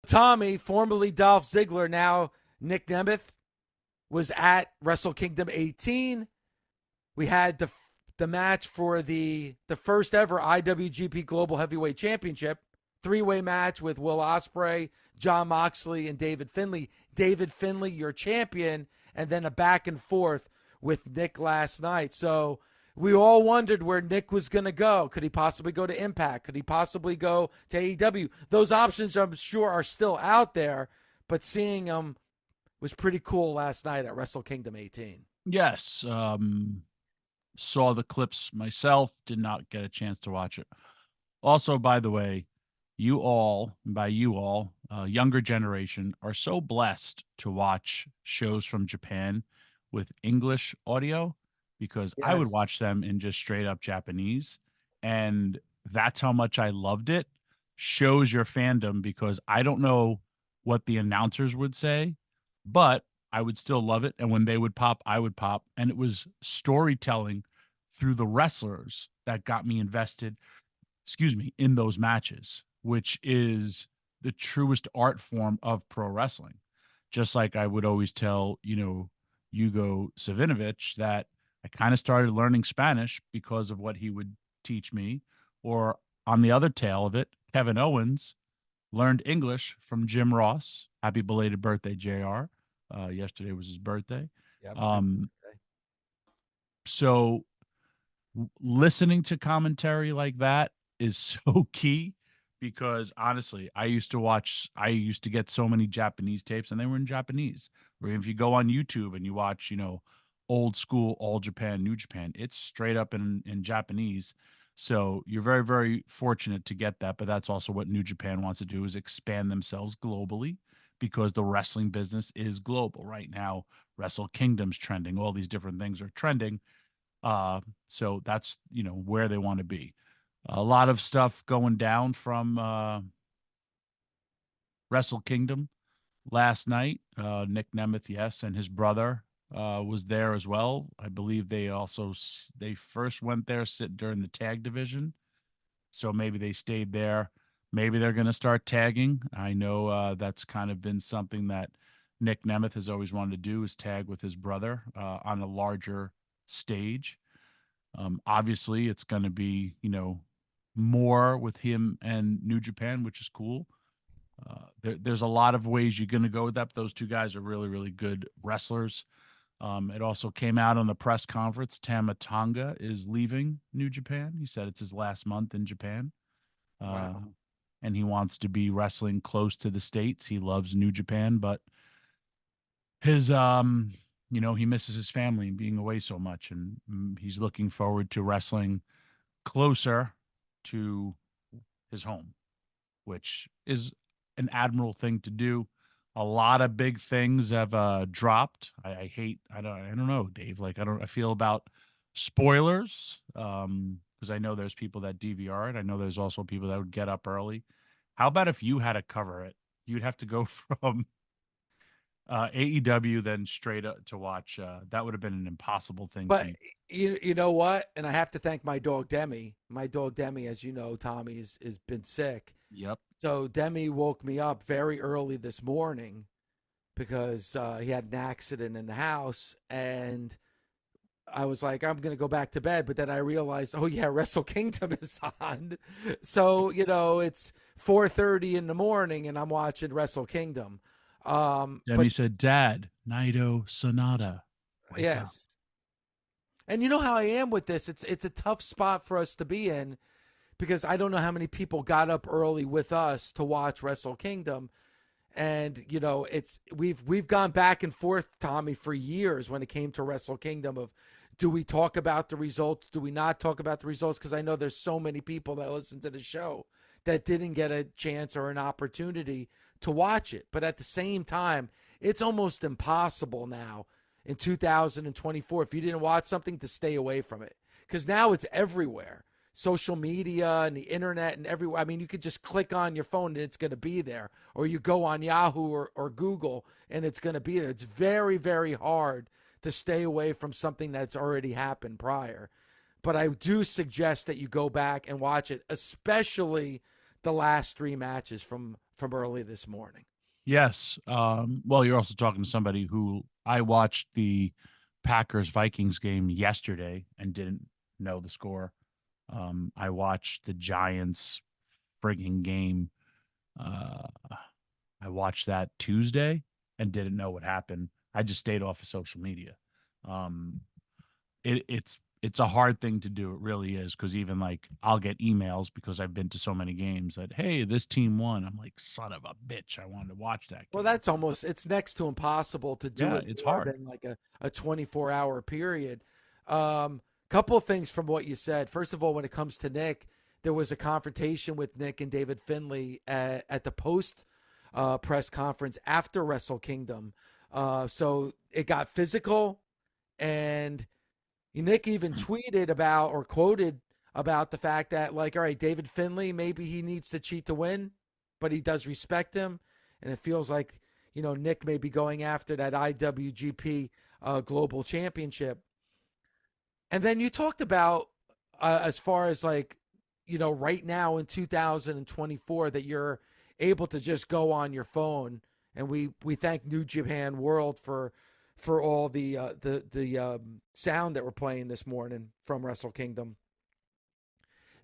Tommy, formerly Dolph Ziggler, now Nic Nemeth, was at Wrestle Kingdom 18. We had the match for the first ever IWGP Global Heavyweight Championship, three-way match with Will Ospreay, Jon Moxley, and David Finlay. David Finlay, your champion, and then a back and forth with Nick last night. So we all wondered where Nick was going to go. Could he possibly go to Impact? Could he possibly go to AEW? Those options, I'm sure, are still out there, but seeing him was pretty cool last night at Wrestle Kingdom 18. Yes. Saw the clips myself, did not get a chance to watch it. Also, by the way, you all, and by you all, younger generation, are so blessed to watch shows from Japan with English audio, because I would Yes. watch them in just straight up Japanese. And that's how much I loved it. Shows your fandom, because I don't know what the announcers would say, but I would still love it. And when they would pop, I would pop. And it was storytelling through the wrestlers that got me invested, in those matches, which is the truest art form of pro wrestling. Just like I would always tell, Hugo Savinovich, that I kind of started learning Spanish because of what he would teach me. Or on the other tail of it, Kevin Owens learned English from Jim Ross. Happy belated birthday, JR. Yesterday was his birthday. Yep. So listening to commentary like that is so key, because honestly, I used to get so many Japanese tapes and they were in Japanese. Or if you go on YouTube and you watch, old school All Japan, New Japan, it's straight up in Japanese. So you're very, very fortunate to get that. But that's also what New Japan wants to do, is expand themselves globally, because the wrestling business is global right now. Wrestle Kingdom's trending. All these different things are trending. So that's, where they want to be. A lot of stuff going down from Wrestle Kingdom last night. Nic Nemeth, yes, and his brother was there as well. I believe they first went there during the tag division, so maybe they stayed there. Maybe they're going to start tagging. I know that's kind of been something that Nic Nemeth has always wanted to do, is tag with his brother on a larger stage. Obviously, it's going to be, more with him and New Japan, which is cool. There's a lot of ways you're going to go with that. But those two guys are really, really good wrestlers. It also came out on the press conference. Tama Tonga is leaving New Japan. He said it's his last month in Japan. Wow. And he wants to be wrestling close to the States. He loves New Japan, but his he misses his family and being away so much, and he's looking forward to wrestling closer to his home, which is an admirable thing to do. A lot of big things have dropped. I don't know, Dave. Like, I feel about spoilers, because I know there's people that DVR it. I know there's also people that would get up early. How about if you had to cover it? You'd have to go from AEW then straight up to watch. That would have been an impossible thing for But you. you know what? And I have to thank my dog Demi. My dog Demi, as you know, Tommy has been sick. Yep. So Demi woke me up very early this morning because he had an accident in the house, and I was like, I'm gonna go back to bed. But then I realized, oh yeah, Wrestle Kingdom is on. So it's 4:30 in the morning, and I'm watching Wrestle Kingdom. Demi But said, "Dad, Naito Sonata, wake up." yes, and you know how I am with this. It's a tough spot for us to be in because I don't know how many people got up early with us to watch Wrestle Kingdom. And it's we've gone back and forth, Tommy, for years when it came to Wrestle Kingdom of, do we talk about the results? Do we not talk about the results? Because I know there's so many people that listen to the show that didn't get a chance or an opportunity to watch it. But at the same time, it's almost impossible now in 2024, if you didn't watch something, to stay away from it. Because now it's everywhere. Social media and the internet and everywhere. I mean, you could just click on your phone and it's going to be there. Or you go on Yahoo or Google and it's going to be there. It's very, very hard to stay away from something that's already happened prior. But I do suggest that you go back and watch it, especially the last three matches from from early this morning. Yes. Well, you're also talking to somebody who I watched the Packers Vikings game yesterday and didn't know the score. I watched the Giants frigging game. Uh, I watched that Tuesday and didn't know what happened. I just stayed off of social media. Um, it's a hard thing to do. It really is, because even like I'll get emails because I've been to so many games that, hey, this team won. I'm like, son of a bitch, I wanted to watch that Well, game. that's almost, it's next to impossible to do Yeah, it it's more hard. than like a 24-hour period. Couple of things from what you said. First of all, when it comes to Nick, there was a confrontation with Nick and David Finlay at the post press conference after Wrestle Kingdom. So it got physical, and Nick even tweeted about or quoted about the fact that, like, all right, David Finlay, maybe he needs to cheat to win, but he does respect him. And it feels like, Nick may be going after that IWGP Global Championship. And then you talked about, as far as like, right now in 2024, that you're able to just go on your phone. And we thank New Japan World for all the sound that we're playing this morning from Wrestle Kingdom.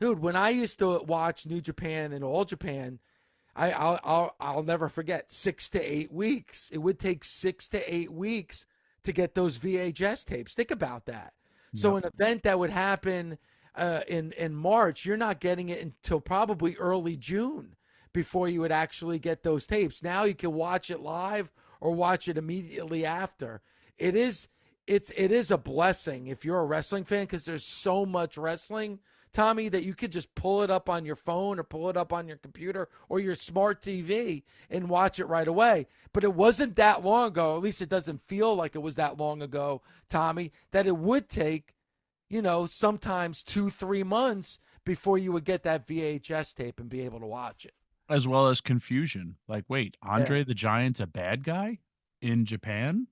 Dude, when I used to watch New Japan and All Japan, I'll never forget 6 to 8 weeks. It would take 6 to 8 weeks to get those VHS tapes. Think about that. So Yep. an event that would happen in March, you're not getting it until probably early June before you would actually get those tapes. Now you can watch it live or watch it immediately after. It is a blessing if you're a wrestling fan, because there's so much wrestling, Tommy, that you could just pull it up on your phone or pull it up on your computer or your smart TV and watch it right away. But it wasn't that long ago, at least it doesn't feel like it was that long ago, Tommy, that it would take, sometimes 2-3 months before you would get that VHS tape and be able to watch it. As well as confusion. Like, wait, Yeah. Andre the Giant's a bad guy in Japan?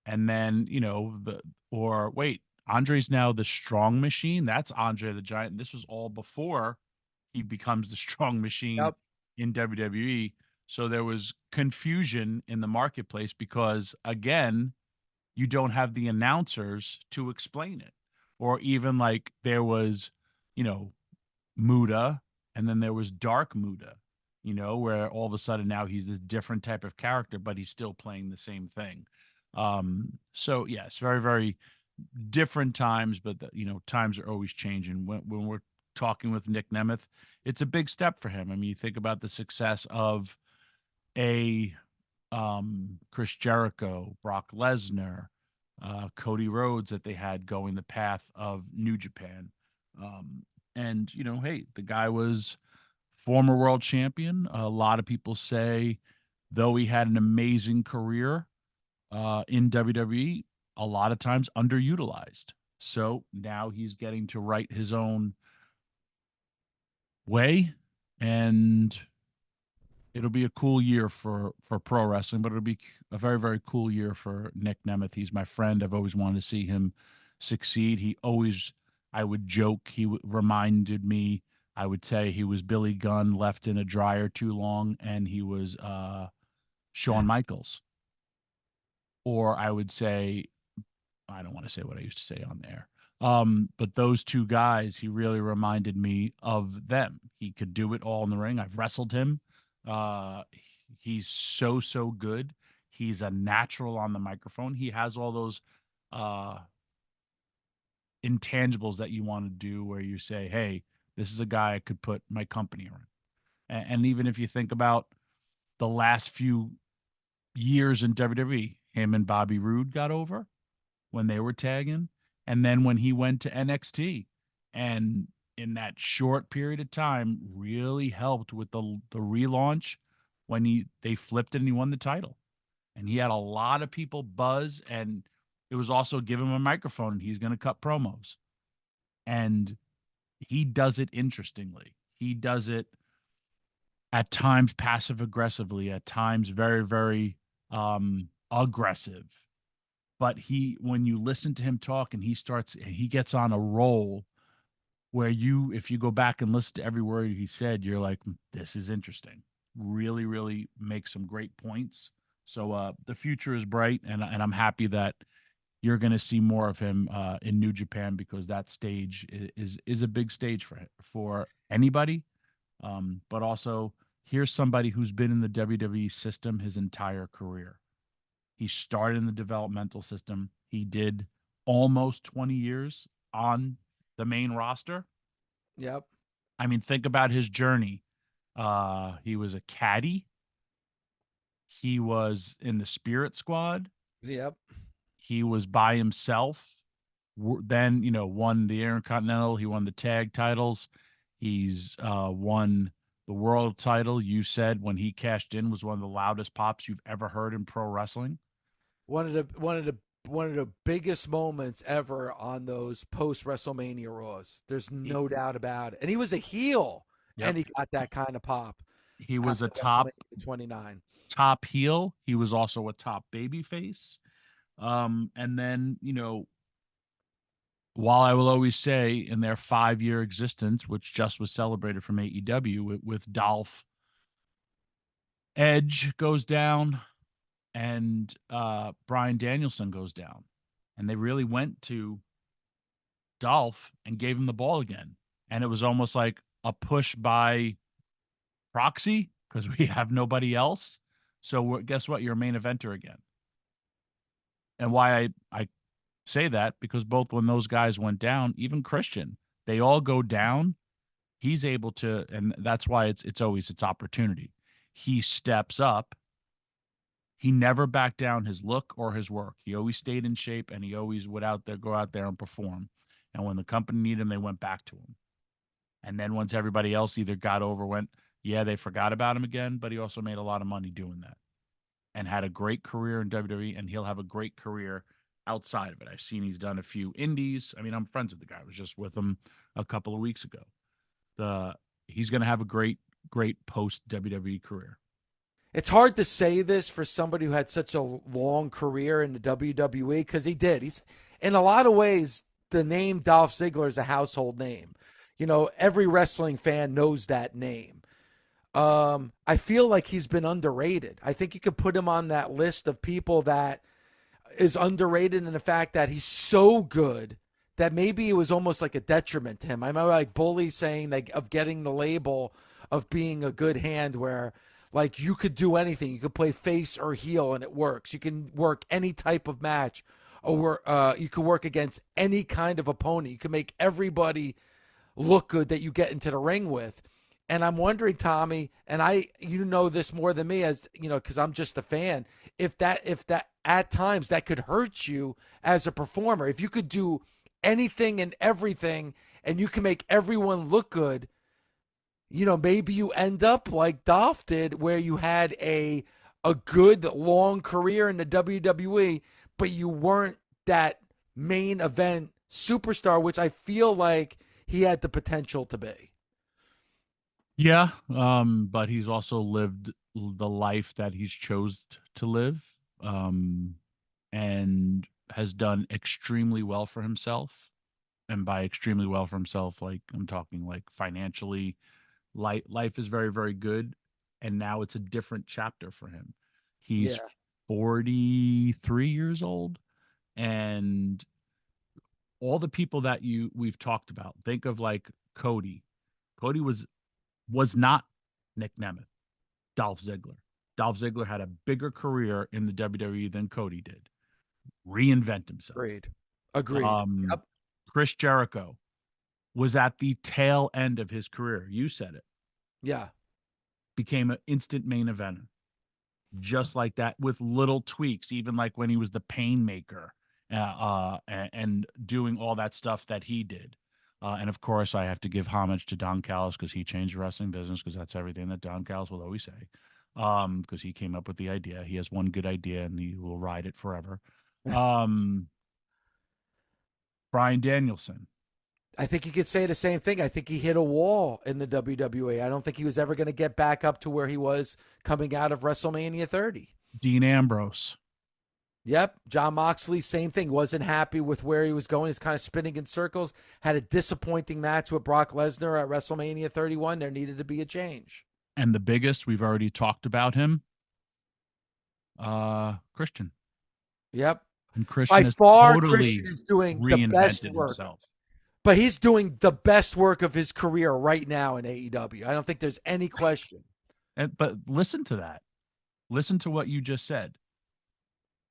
And then, or wait, Andre's now the strong machine. That's Andre the Giant. This was all before he becomes the strong machine Yep. in WWE. So there was confusion in the marketplace because, again, you don't have the announcers to explain it. Or even like there was, you know, Muda, and then there was Dark Muda, where all of a sudden now he's this different type of character, but he's still playing the same thing. So yes, very, very different times, but times are always changing. When we're talking with Nic Nemeth, it's a big step for him. I mean, you think about the success of a Chris Jericho, Brock Lesnar, Cody Rhodes, that they had going the path of New Japan. And hey, the guy was former world champion. A lot of people say, though he had an amazing career in WWE, a lot of times underutilized. So now he's getting to write his own way, and it'll be a cool year for pro wrestling, but it'll be a very, very cool year for Nic Nemeth. He's my friend. I've always wanted to see him succeed. He always, I would joke, reminded me, I would say he was Billy Gunn left in a dryer too long, and he was Shawn Michaels. Or I would say, I don't want to say what I used to say on there. But those two guys, he really reminded me of them. He could do it all in the ring. I've wrestled him. Uh, he's so good. He's a natural on the microphone. He has all those uh, intangibles that you want to do, where you say, "Hey, this is a guy I could put my company around." And even if you think about the last few years in WWE, him and Bobby Roode got over when they were tagging, and then when he went to NXT, and in that short period of time really helped with the relaunch when they flipped it and he won the title. And he had a lot of people buzz, and it was also give him a microphone and he's going to cut promos. And he does it interestingly. He does it at times passive aggressively, at times very, very aggressive. But when you listen to him talk and he gets on a roll where if you go back and listen to every word he said, you're like, this is interesting. really, really makes some great points. So the future is bright, and I'm happy that you're going to see more of him in New Japan, because that stage is a big stage for anybody. But also, here's somebody who's been in the WWE system his entire career. He started in the developmental system. He did almost 20 years on the main roster. Yep. I mean, think about his journey. He was a caddy. He was in the Spirit Squad. Yep. He was by himself. Then, won the Intercontinental. He won the tag titles. He's won the world title. You said when he cashed in was one of the loudest pops you've ever heard in pro wrestling. One of the biggest moments ever on those post WrestleMania Raws. There's no doubt about it. And he was a heel, and he got that kind of pop. He was a top 29 top heel. He was also a top baby face. And then, while I will always say in their 5-year existence, which just was celebrated from AEW with Dolph, Edge goes down, and Bryan Danielson goes down. And they really went to Dolph and gave him the ball again. And it was almost like a push by proxy, because we have nobody else. So guess what? You're a main eventer again. And why I say that, because both when those guys went down, even Christian, they all go down. He's able to, and that's why it's always opportunity. He steps up. He never backed down his look or his work. He always stayed in shape, and he always would go out there and perform. And when the company needed him, they went back to him. And then once everybody else either got over, they forgot about him again, but he also made a lot of money doing that and had a great career in WWE, and he'll have a great career outside of it. I've seen he's done a few indies. I mean, I'm friends with the guy. I was just with him a couple of weeks ago. He's going to have a great, great post WWE career. It's hard to say this for somebody who had such a long career in the WWE, because he did. He's, in a lot of ways, the name Dolph Ziggler is a household name. Every wrestling fan knows that name. I feel like he's been underrated. I think you could put him on that list of people that is underrated in the fact that he's so good that maybe it was almost like a detriment to him. I remember like Bully saying of getting the label of being a good hand, where like you could do anything. You could play face or heel and it works. You can work any type of match, or you could work against any kind of opponent. You can make everybody look good that you get into the ring with. And I'm wondering, Tommy, and you know this more than me, as because I'm just a fan, if that at times that could hurt you as a performer. If you could do anything and everything and you can make everyone look good, maybe you end up like Dolph did, where you had a good long career in the WWE, but you weren't that main event superstar, which I feel like he had the potential to be. Yeah, but he's also lived the life that he's chose to live, and has done extremely well for himself. And by extremely well for himself, like I'm talking like financially, life is very, very good. And now it's a different chapter for him. He's 43 years old, and all the people that we've talked about, think of like Cody. Cody was not Nic Nemeth, Dolph Ziggler. Dolph Ziggler had a bigger career in the WWE than Cody did. Reinvent himself. Agreed. Yep. Chris Jericho was at the tail end of his career. You said it. Yeah. Became an instant main eventer. Just like that, with little tweaks, even like when he was the Painmaker, and doing all that stuff that he did. And of course, I have to give homage to Don Callis, because he changed the wrestling business, because that's everything that Don Callis will always say. Because he came up with the idea. He has one good idea, and he will ride it forever. Bryan Danielson. I think you could say the same thing. I think he hit a wall in the WWE. I don't think he was ever going to get back up to where he was coming out of WrestleMania 30. Dean Ambrose. Yep. Jon Moxley, same thing. Wasn't happy with where he was going. He's kind of spinning in circles. Had a disappointing match with Brock Lesnar at WrestleMania 31. There needed to be a change. And the biggest, we've already talked about him, Christian. Yep. And By Christian has far, Christian totally is doing the best reinvented work. himself. But he's doing the best work of his career right now in AEW. I don't think there's any question. But listen to that. Listen to what you just said.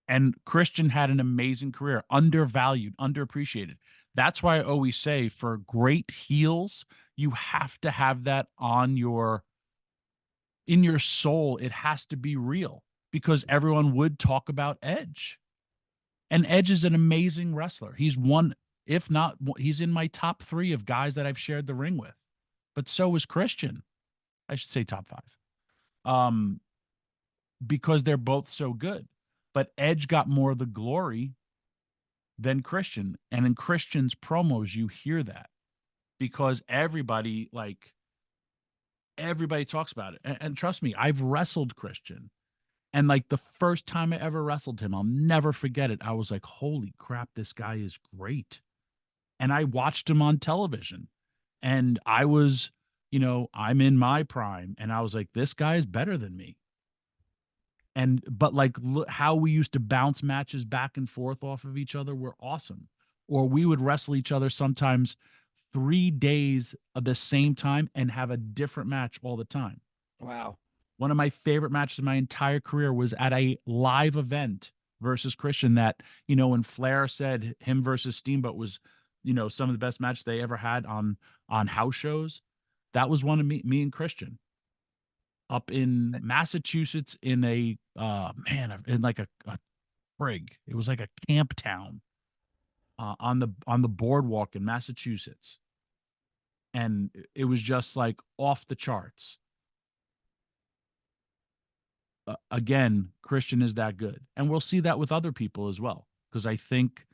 And Christian had an amazing career, undervalued, underappreciated. That's why I always say for great heels, you have to have that on in your soul. It has to be real because everyone would talk about Edge. And Edge is an amazing wrestler. He's one, if not, he's in my top 3 of guys that I've shared the ring with. But so is Christian. I should say top 5. Because they're both so good. But Edge got more of the glory than Christian. And in Christian's promos, you hear that because everybody talks about it. And trust me, I've wrestled Christian. And like the first time I ever wrestled him, I'll never forget it. I was like, holy crap, this guy is great. And I watched him on television. And I was, I'm in my prime. And I was like, this guy is better than me. But like how we used to bounce matches back and forth off of each other were awesome. Or we would wrestle each other sometimes 3 days at the same time and have a different match all the time. Wow. One of my favorite matches in my entire career was at a live event versus Christian that, when Flair said him versus Steamboat was, some of the best matches they ever had on house shows. That was one of me and Christian up in Massachusetts in in like a frig. It was like a camp town on the boardwalk in Massachusetts. And it was just like off the charts. Again, Christian is that good. And we'll see that with other people as well. Because I think,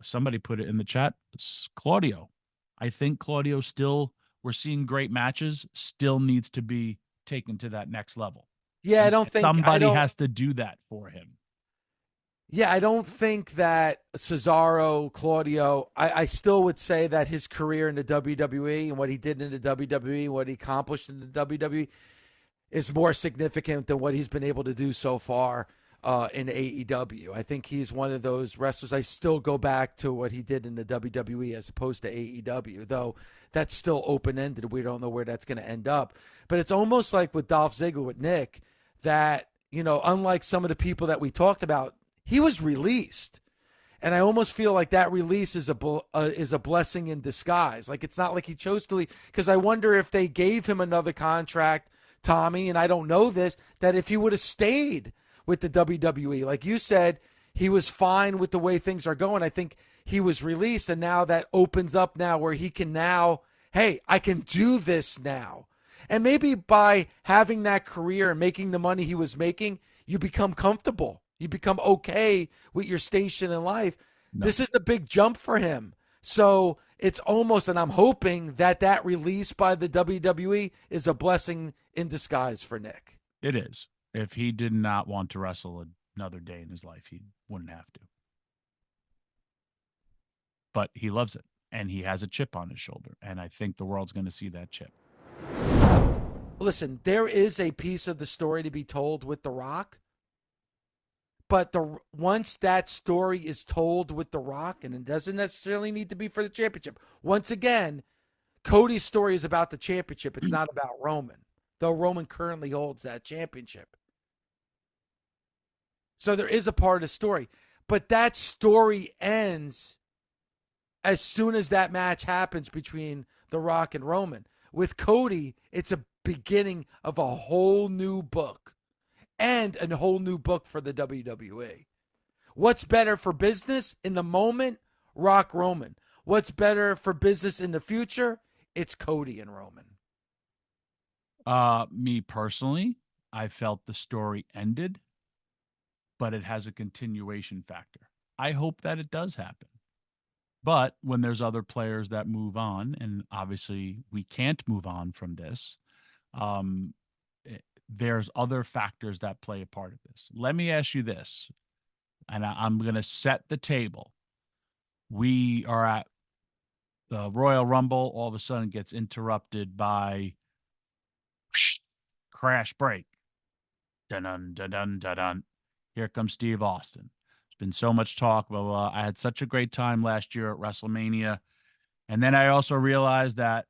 somebody put it in the chat, it's Claudio. I think Claudio still, we're seeing great matches, still needs to be taken to that next level. Yeah, And somebody has to do that for him. Yeah, I don't think that Cesaro, Claudio, I still would say that his career in the WWE and what he did in the WWE, what he accomplished in the WWE is more significant than what he's been able to do so far in AEW. I think he's one of those wrestlers. I still go back to what he did in the WWE as opposed to AEW, though that's still open-ended. We don't know where that's going to end up. But it's almost like with Dolph Ziggler, with Nick, that, unlike some of the people that we talked about, he was released. And I almost feel like that release is a blessing in disguise. Like, it's not like he chose to leave. Because I wonder if they gave him another contract, Tommy, and I don't know this, that if he would have stayed with the WWE, like you said, he was fine with the way things are going. I think he was released, and now that opens up now where he can now, hey, I can do this now. And maybe by having that career and making the money he was making, you become comfortable. You become okay with your station in life. No. This is a big jump for him. So it's almost, and I'm hoping that release by the WWE is a blessing in disguise for Nick. It is. If he did not want to wrestle another day in his life, he wouldn't have to. But he loves it, and he has a chip on his shoulder, and I think the world's going to see that chip. Listen, there is a piece of the story to be told with The Rock. But once that story is told with The Rock, and it doesn't necessarily need to be for the championship. Once again, Cody's story is about the championship. It's not about Roman, though Roman currently holds that championship. So there is a part of the story. But that story ends as soon as that match happens between The Rock and Roman. With Cody, it's a beginning of a whole new book. And a whole new book for the WWE. What's better for business in the moment? Rock, Roman. What's better for business in the future? It's Cody and Roman. Me personally, I felt the story ended, but it has a continuation factor. I hope that it does happen. But when there's other players that move on, and obviously we can't move on from this, there's other factors that play a part of this. Let me ask you this, and I'm going to set the table. We are at the Royal Rumble. All of a sudden gets interrupted by crash break. Dun dun dun dun dun. Here comes Steve Austin. There's been so much talk. Blah, blah, blah. I had such a great time last year at WrestleMania. And then I also realized that,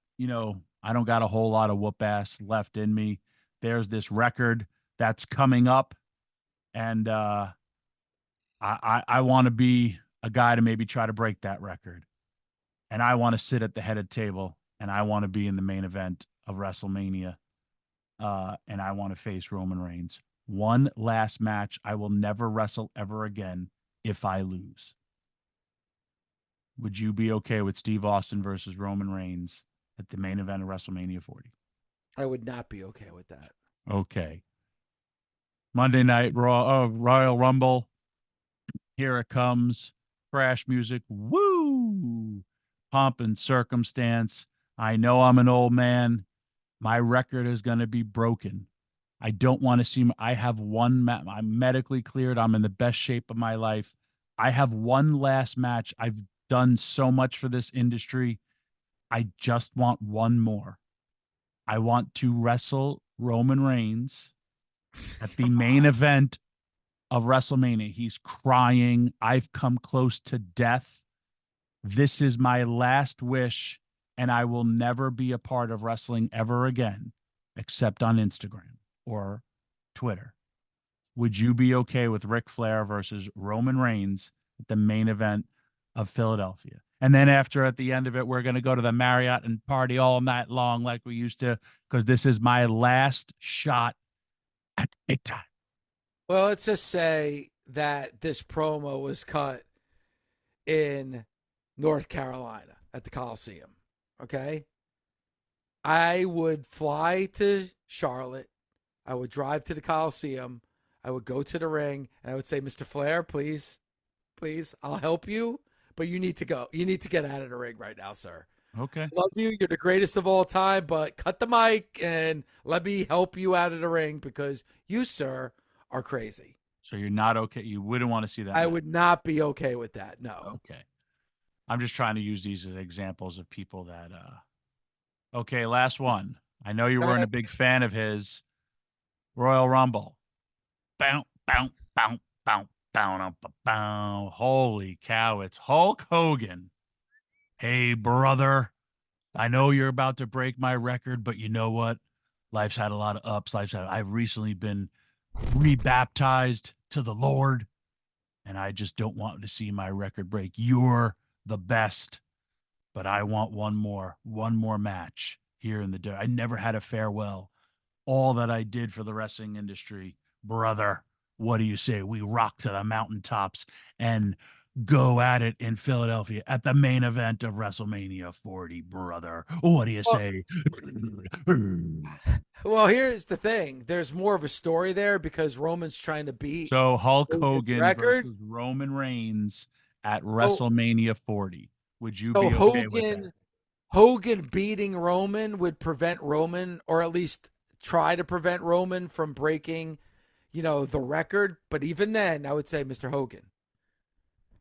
I don't got a whole lot of whoop ass left in me. There's this record that's coming up. And I want to be a guy to maybe try to break that record. And I want to sit at the head of the table, and I want to be in the main event of WrestleMania. And I want to face Roman Reigns. One last match. I will never wrestle ever again if I lose. Would you be okay with Steve Austin versus Roman Reigns at the main event of WrestleMania 40? I would not be okay with that. Okay. Monday Night Royal Rumble. Here it comes. Crash music. Woo! Pomp and circumstance. I know I'm an old man. My record is going to be broken. I don't want to see. I have one match. I'm medically cleared. I'm in the best shape of my life. I have one last match. I've done so much for this industry. I just want one more. I want to wrestle Roman Reigns at the main event of WrestleMania. He's crying. I've come close to death. This is my last wish, and I will never be a part of wrestling ever again, except on Instagram or Twitter. Would you be okay with Ric Flair versus Roman Reigns at the main event of Philadelphia? And then after, at the end of it, we're going to go to the Marriott and party all night long like we used to, because this is my last shot at big time. Well, let's just say that this promo was cut in North Carolina at the Coliseum. Okay. I would fly to Charlotte. I would drive to the Coliseum. I would go to the ring and I would say, Mr. Flair, please, I'll help you, but you need to go. You need to get out of the ring right now, sir. Okay. Love you. You're the greatest of all time, but cut the mic and let me help you out of the ring because you, sir, are crazy. So you're not okay. You wouldn't want to see that. I would not be okay with that. No. Okay. I'm just trying to use these as examples of people that, okay, last one. I know you weren't a big fan of his. Royal Rumble. Bow, bow, bow, bow, bow, bow, bow. Holy cow, it's Hulk Hogan. Hey, brother, I know you're about to break my record, but you know what? Life's had a lot of ups. I've recently been rebaptized to the Lord, and I just don't want to see my record break. You're the best, but I want one more match here in the dirt. I never had a farewell. All that I did for the wrestling industry, brother. What do you say? We rock to the mountaintops and go at it in Philadelphia at the main event of WrestleMania 40, brother. What do you say? Well, here's the thing. There's more of a story there because Roman's trying to beat Hulk Hogan record versus Roman Reigns at WrestleMania 40. Would you be okay with that? Hogan beating Roman would prevent Roman, or at least try to prevent Roman from breaking, the record. But even then, I would say, Mr. Hogan,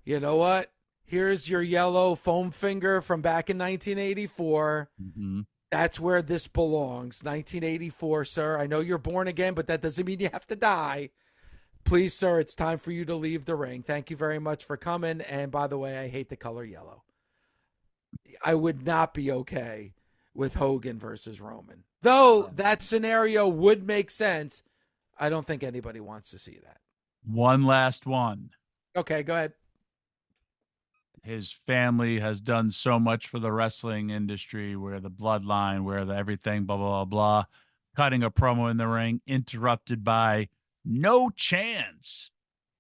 you know what? Here's your yellow foam finger from back in 1984. Mm-hmm. That's where this belongs. 1984, sir. I know you're born again, but that doesn't mean you have to die. Please, sir, it's time for you to leave the ring. Thank you very much for coming. And by the way, I hate the color yellow. I would not be okay with Hogan versus Roman. Though that scenario would make sense, I don't think anybody wants to see that. One last one. Okay, go ahead. His family has done so much for the wrestling industry, where the bloodline, where the everything, blah, blah, blah, blah. Cutting a promo in the ring, interrupted by no chance.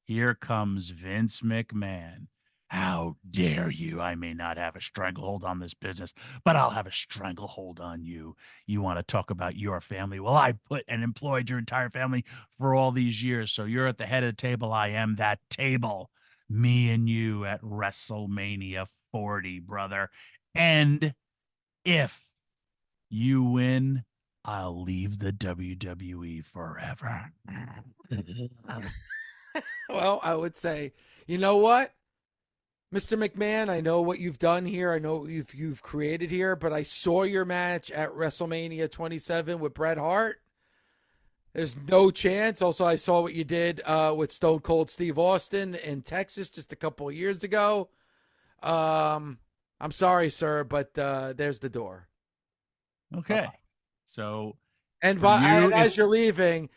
Here comes Vince McMahon. How dare you? I may not have a stranglehold on this business, but I'll have a stranglehold on you. You want to talk about your family? Well, I put and employed your entire family for all these years. So you're at the head of the table. I am that table. Me and you at WrestleMania 40, brother. And if you win, I'll leave the WWE forever. Well, I would say, you know what? Mr. McMahon, I know what you've done here. I know what you've created here, but I saw your match at WrestleMania 27 with Bret Hart. There's no chance. Also, I saw what you did with Stone Cold Steve Austin in Texas just a couple of years ago. I'm sorry, sir, but there's the door. Okay. Bye-bye. So And, for you, and as you're leaving,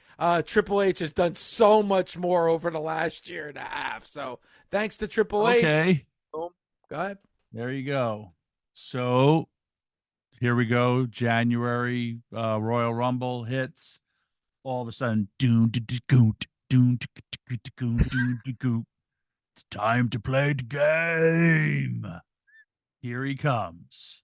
Triple H has done so much more over the last year and a half. So thanks to Triple H. okay, Boom. Go ahead. there you go. So here we go. January Royal Rumble hits. All of a sudden, it's time to play the game. Here he comes.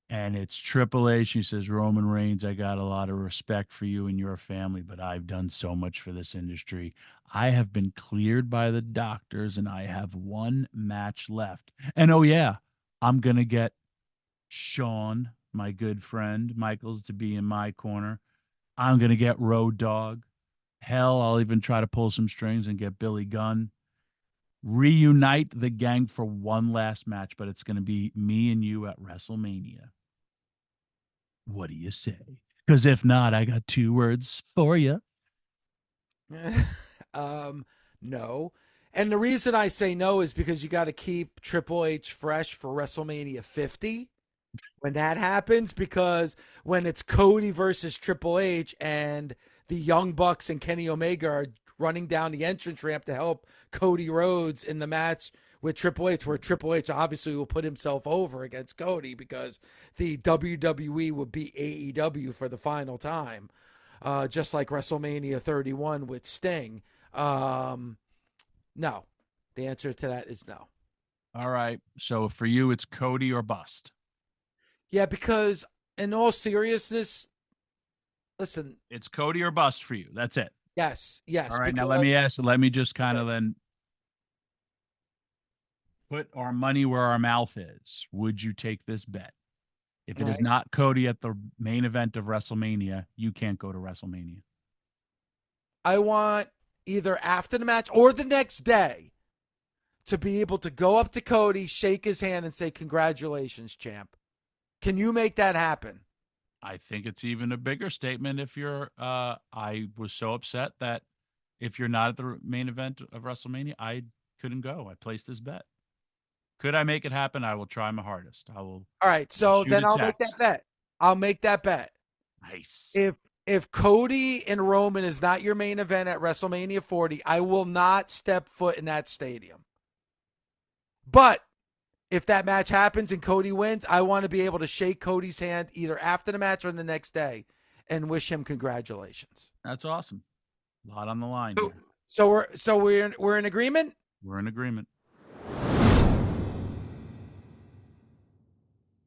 And it's Triple H. She says, Roman Reigns, I got a lot of respect for you and your family, but I've done so much for this industry. I have been cleared by the doctors, and I have one match left. And oh, yeah, I'm going to get Shawn, my good friend, Michaels, to be in my corner. I'm going to get Road Dogg. Hell, I'll even try to pull some strings and get Billy Gunn. Reunite the gang for one last match, but it's going to be me and you at WrestleMania. What do you say? Because if not, I got 2 words for you. No. And the reason I say no is because you got to keep Triple H fresh for WrestleMania 50 when that happens, because when it's Cody versus Triple H and the Young Bucks and Kenny Omega are running down the entrance ramp to help Cody Rhodes in the match with Triple H, where Triple H obviously will put himself over against Cody because the WWE would beat AEW for the final time, just like WrestleMania 31 with Sting. No, the answer to that is no. All right. So for you, it's Cody or bust. Yeah, because in all seriousness, listen. It's Cody or bust for you. That's it. Yes. All right. Now let me just kind of then put our money where our mouth is. Would you take this bet? If it is not Cody at the main event of WrestleMania, you can't go to WrestleMania. I want either after the match or the next day to be able to go up to Cody, shake his hand, and say, congratulations, champ. Can you make that happen? I think it's even a bigger statement if you're I was so upset that if you're not at the main event of WrestleMania, I couldn't go. I placed this bet. Could I make it happen? I will try my hardest. I will. All right, so then I'll make that bet. I'll make that bet. Nice. If Cody and Roman is not your main event at WrestleMania 40, I will not step foot in that stadium. But if that match happens and Cody wins, I want to be able to shake Cody's hand either after the match or the next day and wish him congratulations. That's awesome. A lot on the line. So we're in agreement? We're in agreement.